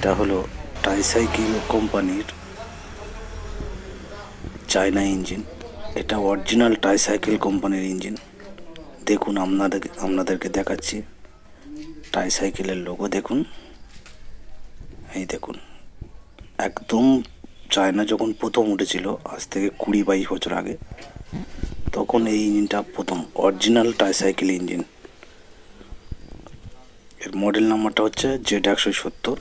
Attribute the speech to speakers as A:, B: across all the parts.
A: এটা হলো ট্রাইসাইকেল কোম্পানির চায়না ইঞ্জিন। এটা অরিজিনাল ট্রাইসাইকেল কোম্পানির ইঞ্জিন। দেখুন, আপনাদেরকে দেখাচ্ছি। ট্রাইসাইকেলের লোগো দেখুন, এই দেখুন। একদম চায়না যখন প্রথম উঠেছিল, আজ থেকে 20-22 বছর আগে, তখন এই ইঞ্জিনটা প্রথম অরিজিনাল ট্রাইসাইকেল ইঞ্জিন। এর মডেল নাম্বারটা হচ্ছে Z170।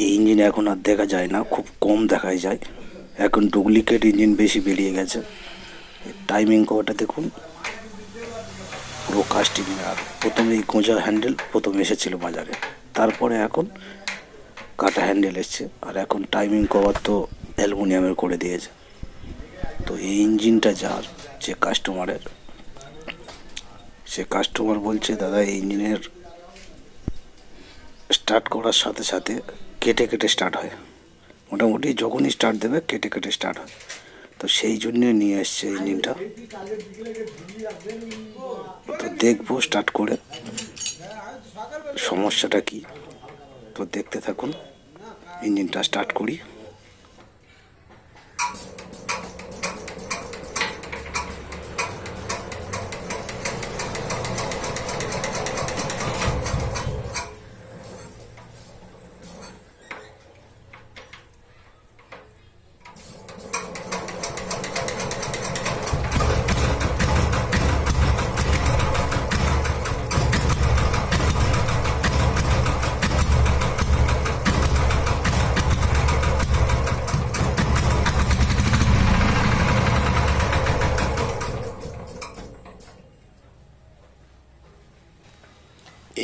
A: এই ইঞ্জিন এখন আর দেখা যায় না, খুব কম দেখাই যায়। এখন ডুপ্লিকেট ইঞ্জিন বেশি বেরিয়ে গেছে। টাইমিং কভারটা দেখুন, পুরো কাস্টিং। আর প্রথমে এই গোঁজা হ্যান্ডেল প্রথম এসেছিল বাজারে, তারপরে এখন কাটা হ্যান্ডেল এসছে। আর এখন টাইমিং কভার তো অ্যালুমিনিয়ামের করে দিয়েছে। তো এই ইঞ্জিনটা যার, যে কাস্টমারের, সে কাস্টমার বলছে, দাদা এই ইঞ্জিনের স্টার্ট করার সাথে সাথে কেটে কেটে স্টার্ট হয়। মোটামুটি যখনই স্টার্ট দেবে কেটে কেটে স্টার্ট হয়। তো সেই জন্যে নিয়ে এসছে ইঞ্জিনটা। তো দেখবো স্টার্ট করে সমস্যাটা কি। তো দেখতে থাকুন, ইঞ্জিনটা স্টার্ট করি।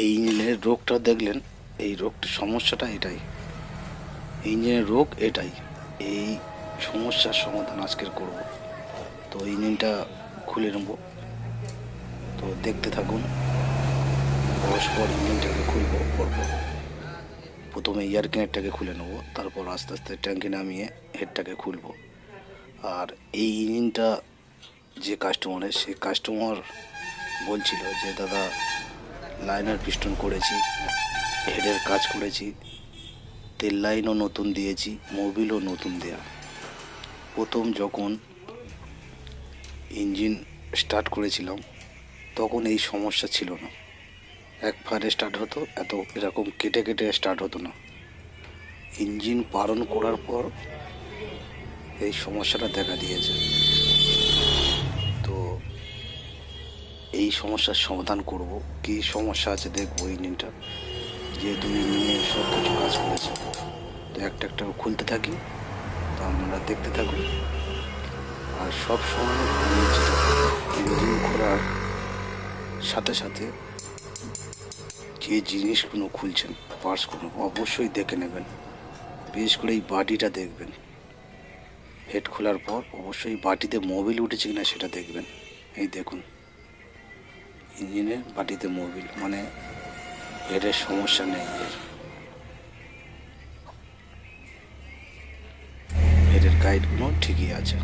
A: এই ইঞ্জিনের রোগটা দেখলেন, এই রোগটা সমস্যাটা এটাই, ইঞ্জিনের রোগ এটাই। এই সমস্যার সমাধান আজকের করব। তো ইঞ্জিনটা খুলে নেব। তো দেখতে থাকুন। পরস্পর ইঞ্জিনটাকে খুলব পরপর। প্রথমে এয়ার ক্যানেরটাকে খুলে নেব, তারপর আস্তে আস্তে ট্যাঙ্কি নামিয়ে হেডটাকে খুলব। আর এই ইঞ্জিনটা যে কাস্টমারের, সে কাস্টমার বলছিল যে, দাদা লাইনার পিস্টন করেছি, হেডের কাজ করেছি, তেল লাইনও নতুন দিয়েছি, মোবিলও নতুন দেয়া। প্রথম যখন ইঞ্জিন স্টার্ট করেছিলাম তখন এই সমস্যা ছিল না। একবারে স্টার্ট হতো, এরকম কেটে কেটে স্টার্ট হতো না। ইঞ্জিন পালন করার পর এই সমস্যাটা দেখা দিয়েছে। তো এই সমস্যার সমাধান করব। কী সমস্যা আছে দেখবো ইঞ্জিনটা, যেহেতু ইঞ্জিনে সব কিছু কাজ করেছে। তো একটা একটা খুলতে থাকি, তো আপনারা দেখতে থাকুন। আর সব সময় ইঞ্জিন খোলার সাথে সাথে যে জিনিসগুলো খুলছেন, পার্টসগুলো অবশ্যই দেখে নেবেন। বিশেষ করে এই বাটিটা দেখবেন। হেড খোলার পর অবশ্যই বাটিতে মোবিল উঠেছে কিনা সেটা দেখবেন। এই দেখুন, ইঞ্জিনের বাটিতে মোবিল, মানে হেডের সমস্যা নেই। হেডের গাইডগুলো ঠিকই আছে।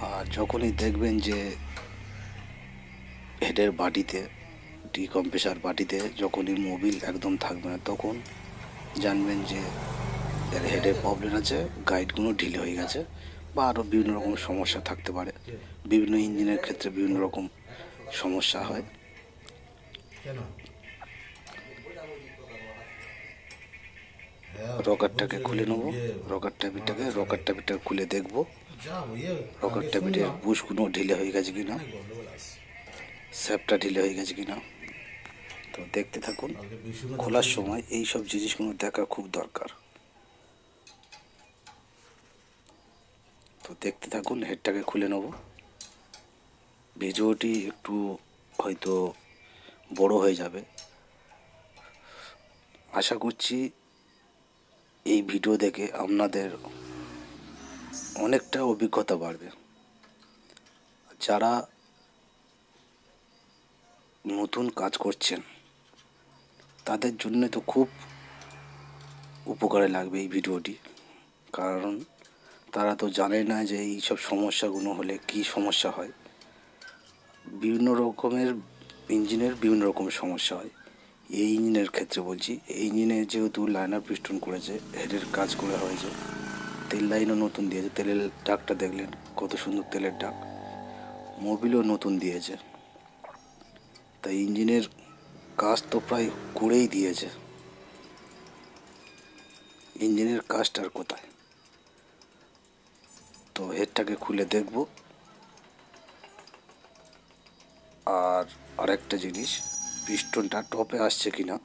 A: আর যখনই দেখবেন যে হেডের বাটিতে, ডিকম্প্রেসার বাটিতে যখনই মোবিল একদম থাকবে না, তখন জানবেন যে এর হেডের প্রবলেম আছে, গাইডগুলো ঢিলে হয়ে গেছে, বা আরও বিভিন্ন রকম সমস্যা থাকতে পারে। বিভিন্ন ইঞ্জিনের ক্ষেত্রে বিভিন্ন রকম সমস্যা হয়। রকারটাকে খুলে নেব। রকার ট্যাবিটা খুলে দেখব রকার ট্যাবিটের বুশগুলো ঢিলে হয়ে গেছে কিনা, স্যাপটা ঢিলে হয়ে গেছে কিনা। তো দেখতে থাকুন। খোলার সময় এই সব জিনিসগুলো দেখা খুব দরকার। তো দেখতে থাকুন, হেডটাকে খুলে নেব। ভিডিওটি একটু হয়তো বড় হয়ে যাবে। আশা করছি এই ভিডিও দেখে আপনাদের অনেকটা অভিজ্ঞতা বাড়বে। যারা নতুন কাজ করছেন তাদের জন্য তো খুব উপকারে লাগবে এই ভিডিওটি। কারণ তারা তো জানে না যে এই সব সমস্যাগুলো হলে কী সমস্যা হয়। বিভিন্ন রকমের ইঞ্জিনের বিভিন্ন রকম সমস্যা হয়। এই ইঞ্জিনের ক্ষেত্রে বলছি, এই ইঞ্জিনে যেহেতু লাইনার পিস্টন করেছে, হেডের কাজ করে হয়েছে, তেল লাইনও নতুন দিয়েছে, তেলের ডাকটা দেখলেন কত সুন্দর তেলের ডাক, মোবিলও নতুন দিয়েছে, তাই ইঞ্জিনের কাজ তো প্রায় করেই দিয়েছে। ইঞ্জিনের কাজটা আর কোথায়? তো হেডটাকে খুলে দেখব। আর আরেকটা জিনিস, পিস্টনটা টপে আসছে কিনা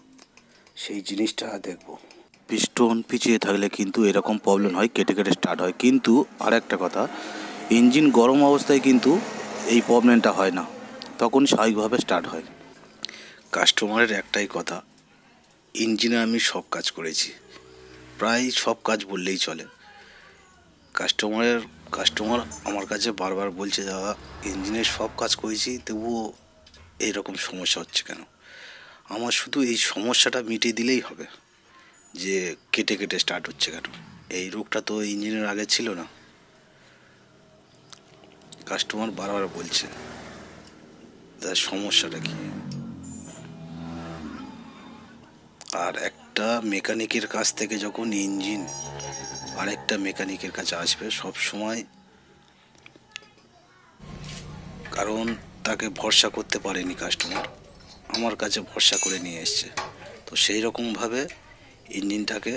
A: সেই জিনিসটা দেখব। পিস্টন পিছিয়ে থাকলে কিন্তু এরকম প্রবলেম হয়, কেটে কেটে স্টার্ট হয়। কিন্তু আরেকটা কথা, ইঞ্জিন গরম অবস্থায় কিন্তু এই প্রবলেমটা হয় না, তখন স্বাভাবিকভাবে স্টার্ট হয়। কাস্টমারের একটাই কথা, ইঞ্জিনে আমি সব কাজ করেছি, প্রায় সব কাজ বললেই চলে। কাস্টমার আমার কাছে বারবার বলছে, দাদা ইঞ্জিনের সব কাজ করেছি, তবুও এইরকম সমস্যা হচ্ছে কেন? আমার শুধু এই সমস্যাটা মিটিয়ে দিলেই হবে, যে কেটে কেটে স্টার্ট হচ্ছে কেন। এই রোগটা তো ইঞ্জিনের আগে ছিল না। কাস্টমার বারবার বলছে, তার সমস্যাটা কি? আর একটা মেকানিকের কাছ থেকে যখন ইঞ্জিন আরেকটা মেকানিকের কাছে আসবে, সব সময়, কারণ তাকে ভরসা করতে পারেনি কাস্টমার, আমার কাছে ভরসা করে নিয়ে এসছে, তো সেই রকমভাবে ইঞ্জিনটাকে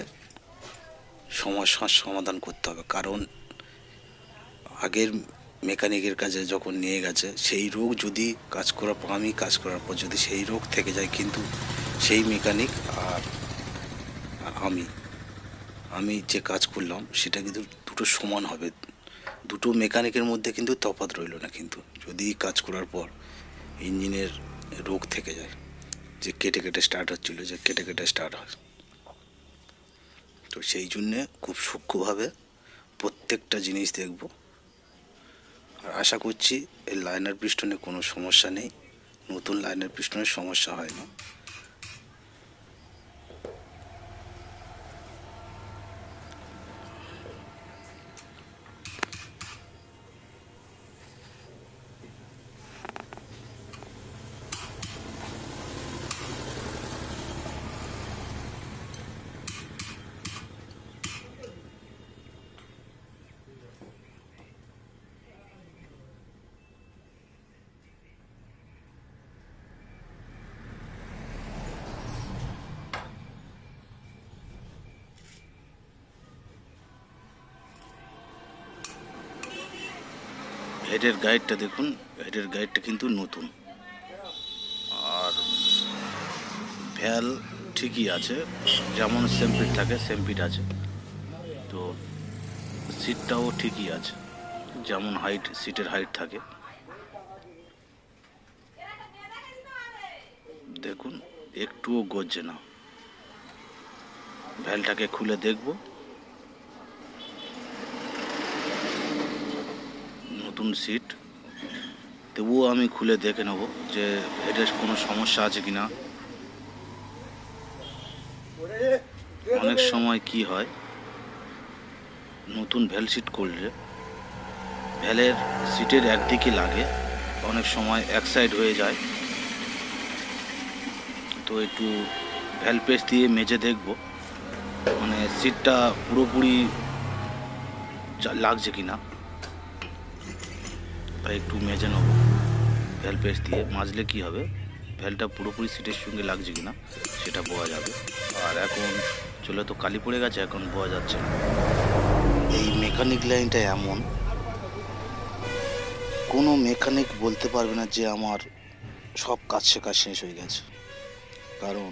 A: সমস্যার সমাধান করতে হবে। কারণ আগের মেকানিকের কাছে যখন নিয়ে গেছে, সেই রোগ যদি কাজ করার পর, আমি কাজ করার পর যদি সেই রোগ থেকে যায়, কিন্তু সেই মেকানিক আর আমি যে কাজ করলাম সেটা কিন্তু দুটো সমান হবে। দুটো মেকানিকের মধ্যে কিন্তু তফাৎ রইল না। কিন্তু যদি কাজ করার পর ইঞ্জিনের রোগ থেকে যায়, যে কেটে কেটে স্টার্ট হচ্ছিলো, যে কেটে কেটে স্টার্ট হয়, তো সেই জন্যে খুব সূক্ষ্মভাবে প্রত্যেকটা জিনিস দেখব। আর আশা করছি এই লাইনার পিস্টনে কোনো সমস্যা নেই, নতুন লাইনার পিস্টনের সমস্যা হয় না। হেডের গাইডটা দেখুন, হেডের গাইডটা কিন্তু নতুন, আর ভ্যাল ঠিকই আছে, যেমন সেমপিট থাকে সেমপিট আছে, তো সিটটাও ঠিকই আছে, যেমন হাইট, সিটের হাইট থাকে। দেখুন একটুও গজছে না। ভ্যালটাকে খুলে দেখব, নতুন সিট, তবুও আমি খুলে দেখে নেব যে হেডের কোনো সমস্যা আছে কিনা। অনেক সময় কি হয়, নতুন ভ্যাল সিট করলে ভ্যালের সিটের একদিকে লাগে, অনেক সময় এক সাইড হয়ে যায়, তো একটু ভ্যাল পেস্ট দিয়ে মেজে দেখব, মানে সিটটা পুরোপুরি লাগছে কিনা, তাই একটু মেজে নেব ভ্যাল পেস্ট দিয়ে। মাজলে কি হবে, ভ্যালটা পুরোপুরি সিটের সঙ্গে লাগছে কিনা সেটা বোঝা যাবে। আর এখন চলে তো কালি পড়ে গেছে, এখন বোঝা যাচ্ছে না। এই মেকানিক লাইনটা এমন, কোনো মেকানিক বলতে পারবে না যে আমার সব কাজ শেখা শেষ হয়ে গেছে, কারণ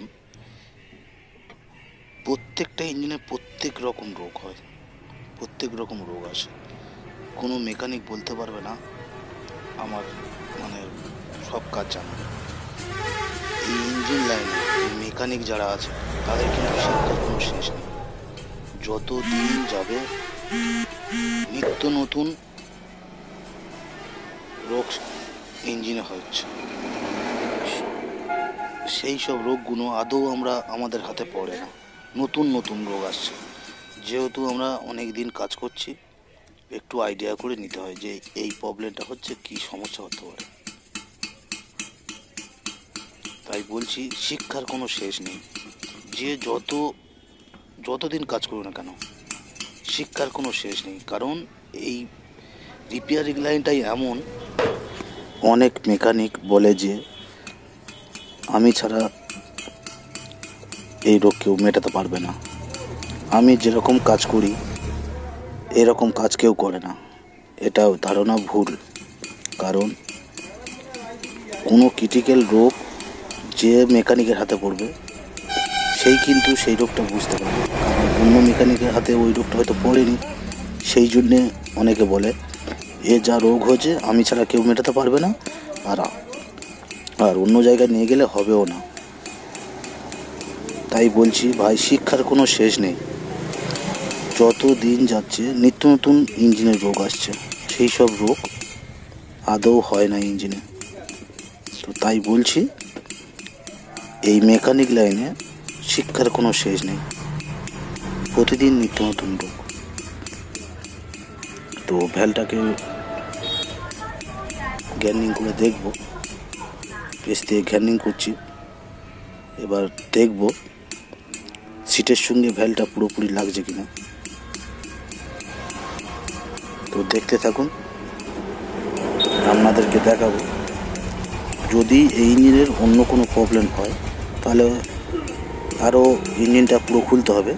A: প্রত্যেকটা ইঞ্জিনে প্রত্যেক রকম রোগ হয়, প্রত্যেক রকম রোগ আসে। কোনো মেকানিক বলতে পারবে না আমার মানে সব কাজ জানা। এই ইঞ্জিন লাইনে মেকানিক যারা আছে তাদের কিন্তু শিক্ষার কোনো শেষ নেই। যত দিন যাবে নিত্য নতুন রোগ ইঞ্জিনে হচ্ছে, সেই সব রোগগুলো আদৌ আমাদের হাতে পড়ে না, নতুন নতুন রোগ আসছে। যেহেতু আমরা অনেক দিন কাজ করছি, একটু আইডিয়া করে নিতে হয় যে এই প্রবলেমটা হচ্ছে, কি সমস্যা হতে পারে। তাই বলছি শিক্ষার কোনো শেষ নেই। যে যতদিন কাজ করুক না কেন শিক্ষার কোনো শেষ নেই। কারণ এই রিপেয়ারিং লাইনটাই এমন, অনেক মেকানিক বলে যে আমি ছাড়া এই রোগ কেউ মেটাতে পারবে না। আমি যেরকম কাজ করি এরকম কাজ কেউ করে না। এটাও ধারণা ভুল। কারণ কোনো ক্রিটিক্যাল রোগ যে মেকানিকের হাতে পড়বে সেই কিন্তু সেই রোগটা বুঝতে পারবে। কারণ অন্য মেকানিকের হাতে ওই রোগটা হয়তো পড়েনি, সেই জন্যে অনেকে বলে এ যা রোগ হয়েছে আমি ছাড়া কেউ মেটাতে পারবে না, আর আর অন্য জায়গায় নিয়ে গেলে হবেও না। তাই বলছি ভাই, শিক্ষার কোনো শেষ নেই। যত দিন যাচ্ছে নিত্য নতুন ইঞ্জিনের রোগ আসছে, সেই সব রোগ আদৌ হয় না ইঞ্জিনে। তো তাই বলছি এই মেকানিক লাইনে শিক্ষার কোনো শেষ নেই, প্রতিদিন নিত্য নতুন রোগ। তো ভ্যালটাকে গ্যানিং করে দেখব, পেস দিয়ে গ্যানিং করছি। এবার দেখব সিটের সঙ্গে ভ্যালটা পুরোপুরি লাগছে কিনা। তো দেখতে থাকুন, আপনাদেরকে দেখাবো। যদি এই ইঞ্জিনের অন্য কোনো প্রবলেম হয় তাহলে আরও ইঞ্জিনটা পুরো খুলতে হবে।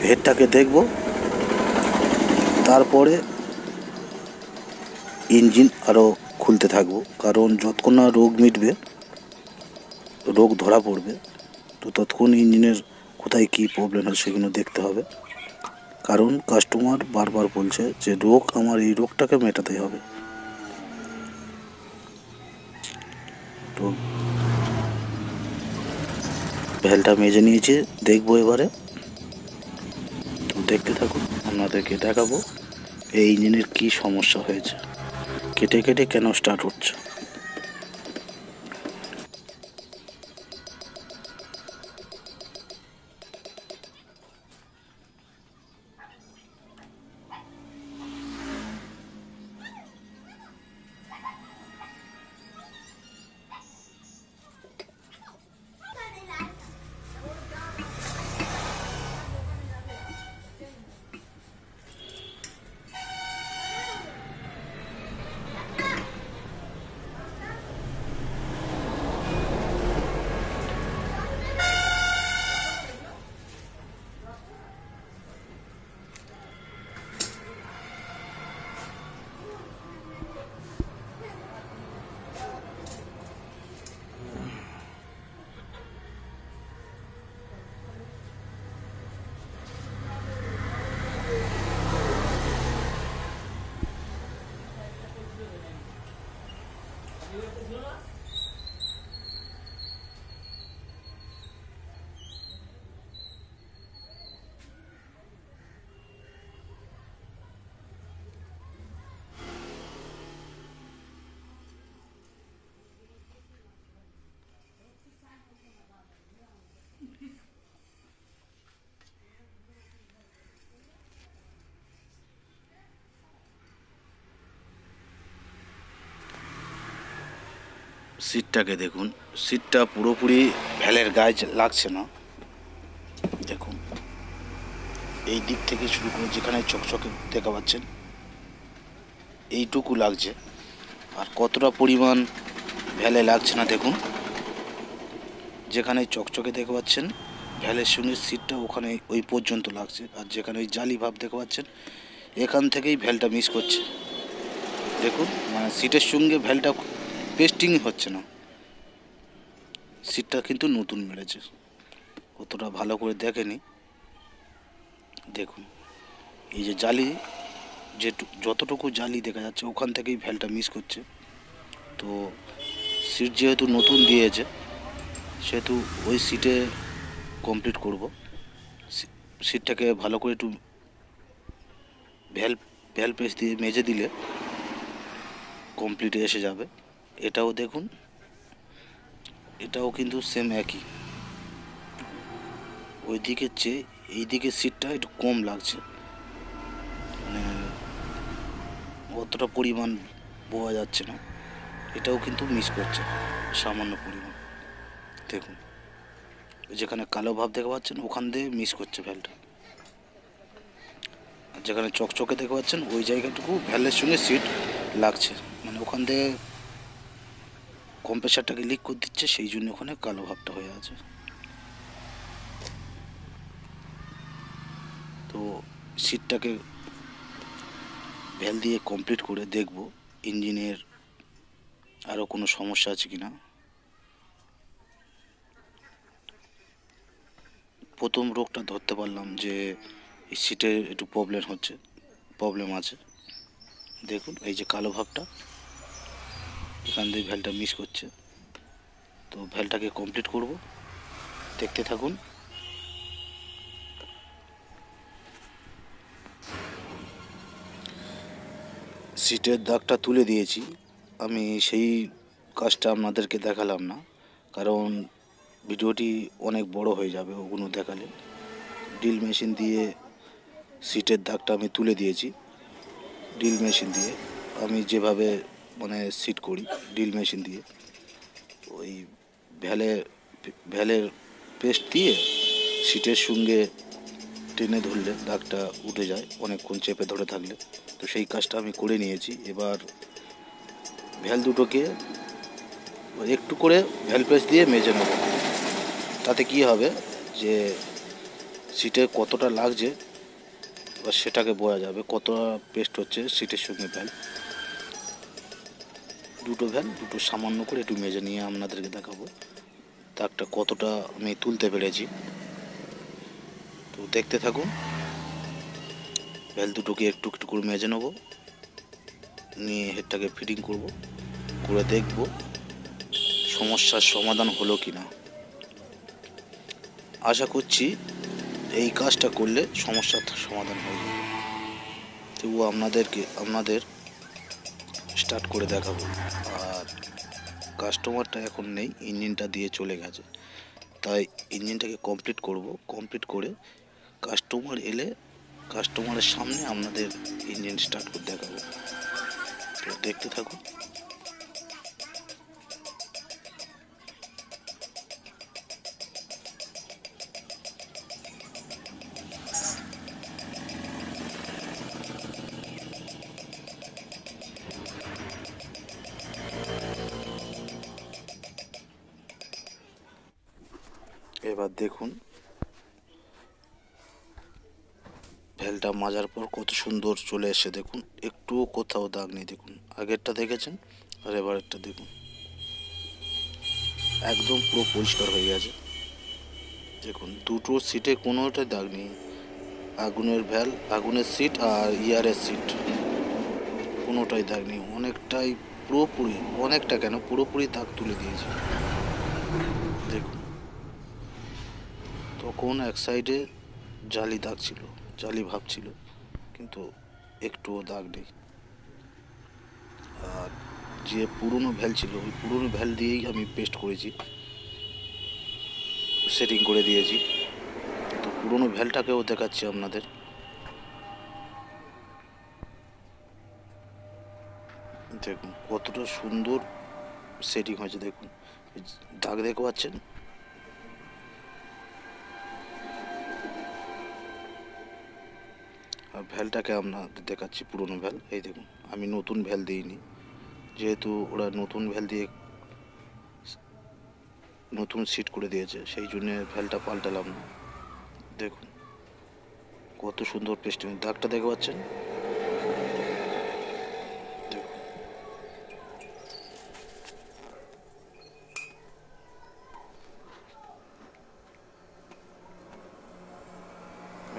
A: হেডটাকে দেখব, তারপরে ইঞ্জিন আরও খুলতে থাকবো। কারণ যতক্ষণ না রোগ মিটবে, রোগ ধরা পড়বে, তো ততক্ষণ ইঞ্জিনের কোথায় কী প্রবলেম হয় সেগুলো দেখতে হবে। কারণ কাস্টমার বারবার বলছে যে রোগ আমার এই রোগটাকে মেটাতে হবে। তো ভ্যালটা মেজে নিয়েছে, দেখবো এবারে। তো দেখতে থাকুন, আপনাদেরকে দেখাবো এই ইঞ্জিনের কী সমস্যা হয়েছে, কেটে কেটে কেন স্টার্ট হচ্ছে। সিটটাকে দেখুন, সিটটা পুরোপুরি ভ্যালের গায়ে লাগছে না। দেখুন এই দিক থেকে শুরু করে যেখানে চকচকে দেখা পাচ্ছেন এইটুকু লাগছে, আর কতটা পরিমাণ ভ্যালে লাগছে না দেখুন। যেখানে চকচকে দেখতে পাচ্ছেন ভ্যালের সঙ্গে সিটটা ওখানে ওই পর্যন্ত লাগছে, আর যেখানে ওই জালি ভাব দেখতে পাচ্ছেন এখান থেকেই ভ্যালটা মিস করছে। দেখুন মানে সিটের সঙ্গে ভ্যালটা পেস্টিংই হচ্ছে না। সিটটা কিন্তু নতুন মেরেছে, অতটা ভালো করে দেখেনি। দেখুন এই যে জালি, যতটুকু জালি দেখা যাচ্ছে ওখান থেকেই ভ্যালটা মিস করছে। তো সিট যেহেতু নতুন দিয়েছে সেহেতু ওই সিটে কমপ্লিট করব। সিটটাকে ভালো করে একটু ভ্যাল পেস্ট দিয়ে মেজে দিলে কমপ্লিটে এসে যাবে। এটাও দেখুন, এটাও কিন্তু সেম একই। ওই দিকের চেয়ে এই দিকের সিটটা একটু কম লাগছে, মানে অতটা পরিমাণ বোঝা যাচ্ছে না। এটাও কিন্তু মিস করছে সামান্য পরিমাণ। দেখুন যেখানে কালো ভাব দেখতে পাচ্ছেন ওখান দিয়ে মিস করছে ভ্যালটা, আর যেখানে চকচকে দেখতে পাচ্ছেন ওই জায়গাটুকু ভ্যালের সঙ্গে সিট লাগছে, মানে ওখান দিয়ে কম্প্রেসারটাকে লিক করে দিচ্ছে, সেই জন্য ওখানে কালো ভাবটা হয়ে আছে। তো সিটটাকে ভ্যাল দিয়ে কমপ্লিট করে দেখব ইঞ্জিনের আরও কোনো সমস্যা আছে কি না। প্রথম রোগটা ধরতে পারলাম যে এই সিটের একটু প্রবলেম আছে। দেখুন এই যে কালো ভাবটা এখান দিয়ে ভ্যালটা মিস করছে, তো ভ্যালটাকে কমপ্লিট করব, দেখতে থাকুন। সিটের দাগটা তুলে দিয়েছি, আমি সেই কাজটা আপনাদেরকে দেখালাম না, কারণ ভিডিওটি অনেক বড় হয়ে যাবে ওগুলো দেখালে। ড্রিল মেশিন দিয়ে সিটের দাগটা আমি তুলে দিয়েছি। ড্রিল মেশিন দিয়ে আমি যেভাবে মানে সিট করি ড্রিল মেশিন দিয়ে, ওই ভ্যালের পেস্ট দিয়ে সিটের সঙ্গে টেনে ধরলে দাগটা উঠে যায় অনেকক্ষণ চেপে ধরে থাকলে। তো সেই কাজটা আমি করে নিয়েছি। এবার ভ্যাল দুটোকে একটু করে ভ্যাল পেস্ট দিয়ে মেজে নেব, তাতে কি হবে যে সিটে কতটা লাগছে এবার সেটাকে বোঝা যাবে, কতটা পেস্ট হচ্ছে সিটের সঙ্গে ভ্যাল। দুটো সামান্য করে একটু মেজে নিয়ে আপনাদেরকে দেখাবো দাগটা কতটা আমি তুলতে পেরেছি। তো দেখতে থাকুন। ভ্যাল দুটোকে একটু একটু করে মেজে নেবো, নিয়ে হেডটাকে ফিটিং করব, করে দেখব সমস্যার সমাধান হলো কি না। আশা করছি এই কাজটা করলে সমস্যার সমাধান হয়ে যাবে। তবুও আপনাদের স্টার্ট করে দেখাবো। আর কাস্টমারটা এখন নেই, ইঞ্জিনটা দিয়ে চলে গেছে, তাই ইঞ্জিনটাকে কমপ্লিট করে কাস্টমার এলে কাস্টমারের সামনে আপনাদের ইঞ্জিন স্টার্ট করে দেখাবো। তো দেখতে থাকুন। এবার দেখুন ভ্যালটা মাজার পর কত সুন্দর চলে এসে, দেখুন একটুও কোথাও দাগ নেই। দেখুন আগেরটা দেখেছেন আর এবারেরটা দেখুন, একদম পুরো পরিষ্কার হয়ে গেছে। দেখুন দুটো সিটে কোনোটাই দাগ নেই, আগুনের সিট আর ইয়ারের সিট কোনোটাই দাগ নেই। পুরোপুরি দাগ তুলে দিয়েছে। দেখুন তখন এক সাইডে জালি ভাব ছিল, কিন্তু একটুও দাগ নেই। আর যে পুরনো ভ্যাল ছিল ওই পুরনো ভ্যাল দিয়েই আমি পেস্ট করেছি, সেটিং করে দিয়েছি। তো পুরনো ভ্যালটাকেও দেখাচ্ছি আপনাদের। দেখুন কতটা সুন্দর সেটিং হয়েছে, দেখুন দাগ দেখতে পাচ্ছেন। আর ভ্যালটাকে আপনাদের দেখাচ্ছি পুরনো ভ্যাল। এই দেখুন আমি নতুন ভ্যাল দিইনি, যেহেতু ওরা নতুন ভ্যাল দিয়ে নতুন সিট করে দিয়েছে, সেই জন্য ভ্যালটা পাল্টালাম না। দেখুন কত সুন্দর পেস্টিং, দাগটা দেখতে পাচ্ছেন। দেখুন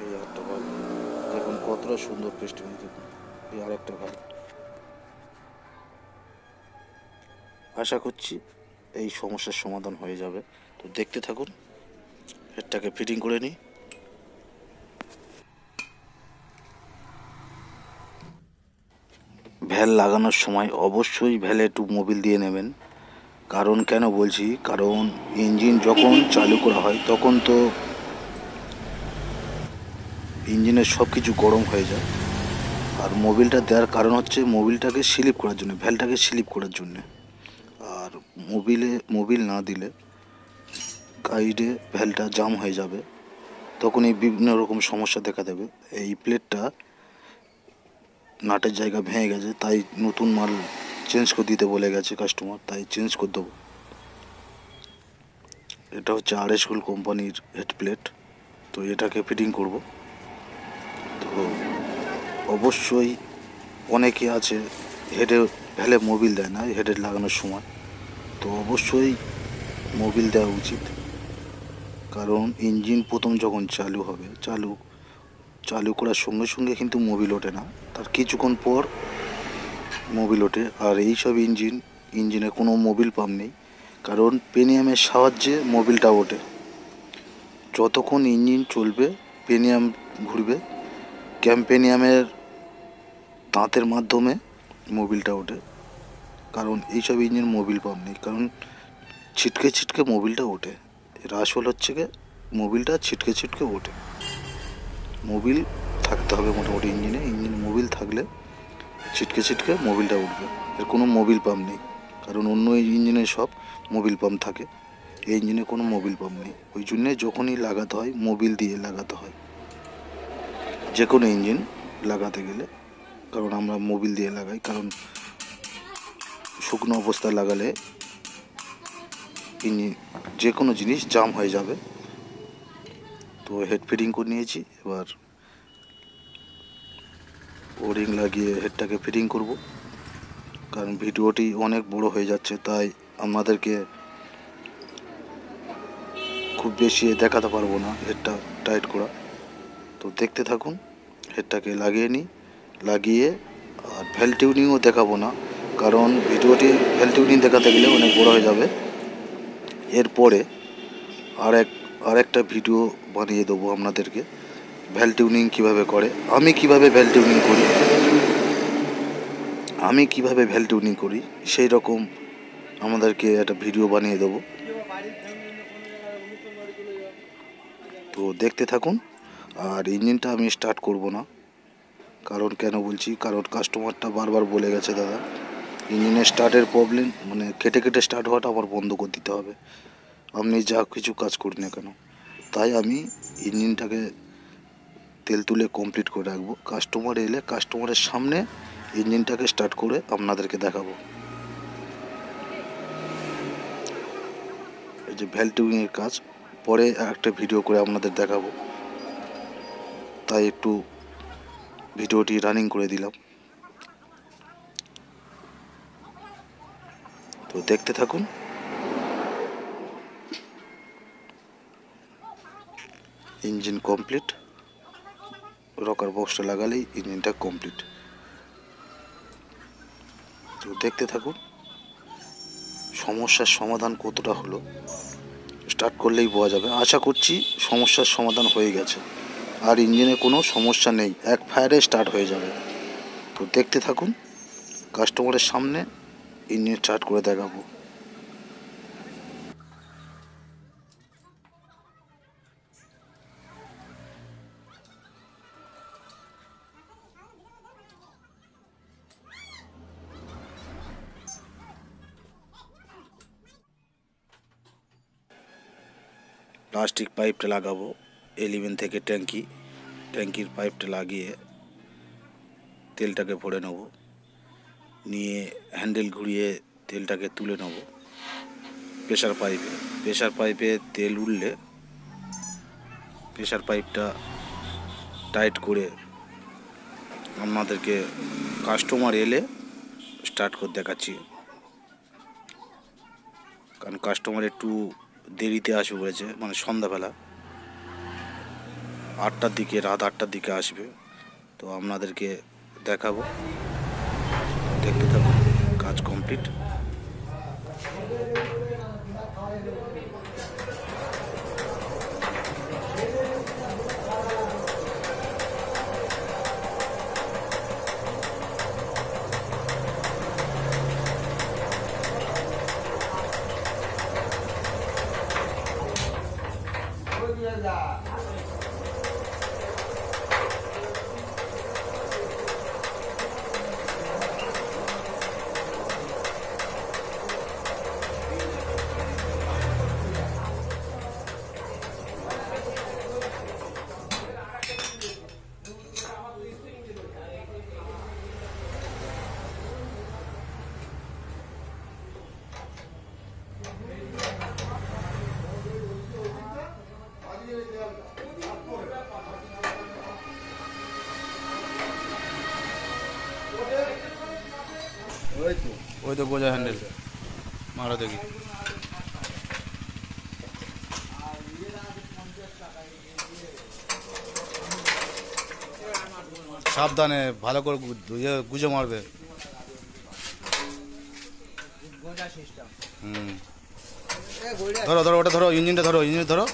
A: এই একটা ভ্যাল, দেখুন কতটা সুন্দর পেস্টিং। দেখুন এই আরেকটা ভ্যাল। আশা করছি এই সমস্যার সমাধান হয়ে যাবে। তো দেখতে থাকুন, হেডটাকে ফিটিং করে নিই। ভ্যাল লাগানোর সময় অবশ্যই ভ্যালে একটু মোবিল দিয়ে নেবেন। কারণ কেন বলছি, কারণ ইঞ্জিন যখন চালু করা হয় তখন তো ইঞ্জিনের সব কিছু গরম হয়ে যায়, আর মোবিলটা দেওয়ার কারণ হচ্ছে মোবিলটাকে স্লিপ করার জন্য, ভ্যালটাকে স্লিপ করার জন্য। আর মোবিল না দিলে গাইডে ভ্যালটা জাম হয়ে যাবে, তখন এই বিভিন্ন রকম সমস্যা দেখা দেবে। এই প্লেটটা নাটের জায়গা ভেঙে গেছে, তাই নতুন মাল চেঞ্জ করে দিতে বলে গেছে কাস্টমার, তাই চেঞ্জ করে দেবো। এটা হচ্ছে RS Gold কোম্পানির হেড প্লেট, তো এটাকে ফিটিং করব। তো অবশ্যই অনেকে আছে হেডে ভ্যালে মোবিল দেয় না হেডে লাগানোর সময়, তো অবশ্যই মোবিল দেওয়া উচিত। কারণ ইঞ্জিন প্রথম যখন চালু হবে, চালু করার সঙ্গে সঙ্গে কিন্তু মোবিল ওঠে না, তার কিছুক্ষণ পর মোবিল ওঠে। আর এইসব ইঞ্জিনে কোনো মোবিল পাম্প নেই, কারণ পেনিয়ামের সাহায্যে মোবিলটা ওঠে। যতক্ষণ ইঞ্জিন চলবে পেনিয়াম ঘুরবে, ক্যাম্পেনিয়ামের দাঁতের মাধ্যমে মোবিলটা ওঠে। কারণ এইসব ইঞ্জিন মোবিল পাম্প নেই, কারণ ছিটকে ছিটকে মোবিলটা ওঠে। এর আসল হচ্ছে গিয়ে মোবিলটা ছিটকে ছিটকে ওঠে। মোবিল থাকতে হবে মোটামুটি ইঞ্জিনে মোবিল থাকলে ছিটকে ছিটকে মোবিলটা উঠবে। এর কোনো মোবিল পাম্প নেই, কারণ অন্য ইঞ্জিনে সব মোবিল পাম্প থাকে, এই ইঞ্জিনে কোনো মোবিল পাম্প নেই। ওই জন্যে যখনই লাগাতে হয় মোবিল দিয়ে লাগাতে হয়, যে কোনো ইঞ্জিন লাগাতে গেলে। কারণ আমরা মোবিল দিয়ে লাগাই, কারণ শুকনো অবস্থায় লাগালে ইঞ্জিন যে কোনো জিনিস জাম হয়ে যাবে। তো হেড ফিটিং করে নিয়েছি, এবার ওরিং লাগিয়ে হেডটাকে ফিটিং করব। কারণ ভিডিওটি অনেক বড় হয়ে যাচ্ছে, তাই আমাদেরকে খুব বেশি দেখাতে পারবো না হেডটা টাইট করা। তো দেখতে থাকুন, হেডটাকে লাগিয়ে নিই। লাগিয়ে আর ভ্যাল টিউনিংও দেখাবো না, কারণ ভিডিওটি ভ্যাল টিউনিং দেখাতে গেলে অনেক বড় হয়ে যাবে। এরপরে আরেকটা ভিডিও বানিয়ে দেবো আপনাদেরকে, ভ্যাল টিউনিং কীভাবে করে, আমি কিভাবে ভ্যাল টিউনিং করি সেই রকম আমাদেরকে একটা ভিডিও বানিয়ে দেবো। তো দেখতে থাকুন। আর ইঞ্জিনটা আমি স্টার্ট করব না, কারণ কেন বলছি, কারণ কাস্টমারটা বারবার বলে গেছে দাদা ইঞ্জিনের স্টার্টের প্রবলেম, মানে কেটে কেটে স্টার্ট হওয়াটা আমার বন্ধ করে দিতে হবে, আপনি যা কিছু কাজ করি না কেন। তাই আমি ইঞ্জিনটাকে তেল তুলে কমপ্লিট করে রাখবো, কাস্টমার এলে কাস্টমারের সামনে ইঞ্জিনটাকে স্টার্ট করে আপনাদেরকে দেখাবো। এই যে ভ্যাল টিউনিংয়ের কাজ পরে একটা ভিডিও করে আপনাদের দেখাবো, তাই একটু ভিডিওটি রানিং করে দিলাম। তো দেখতে থাকুন। ইঞ্জিন কমপ্লিট, রকার বক্সটা লাগালেই ইঞ্জিনটা কমপ্লিট। তো দেখতে থাকুন সমস্যার সমাধান কতটা হলো, স্টার্ট করলেই বোঝা যাবে। আশা করছি সমস্যার সমাধান হয়ে গেছে, আর ইঞ্জিনে কোনো সমস্যা নেই, এক ফায়ারে স্টার্ট হয়ে যাবে। তো দেখতে থাকুন, কাস্টমারের সামনে ইঞ্জিন স্টার্ট করে দেখাবো। প্লাস্টিক পাইপটা লাগাবো 11 থেকে ট্যাঙ্কির পাইপটা লাগিয়ে তেলটাকে ভরে নেব, নিয়ে হ্যান্ডেল ঘুরিয়ে তেলটাকে তুলে নেব প্রেসার পাইপে তেল উঠলে প্রেসার পাইপটা টাইট করে আপনাদেরকে কাস্টমার এলে স্টার্ট করে দেখাচ্ছি। কারণ কাস্টমার একটু দেরিতে আসবে বলেছে, মানে সন্ধ্যাবেলা 8টার দিকে, রাত 8টার দিকে আসবে, তো আপনাদেরকে দেখাবো। দেখতে থাকুন, কাজ কমপ্লিট।
B: ওই তো গোজা হ্যান্ডেল মারো দেখি। সাবধানে ভালো করে গুজে মারবে। হুম ধরো ধরো ওটা ধরো, ইঞ্জিনটা ধরো, ইঞ্জিন ধরো।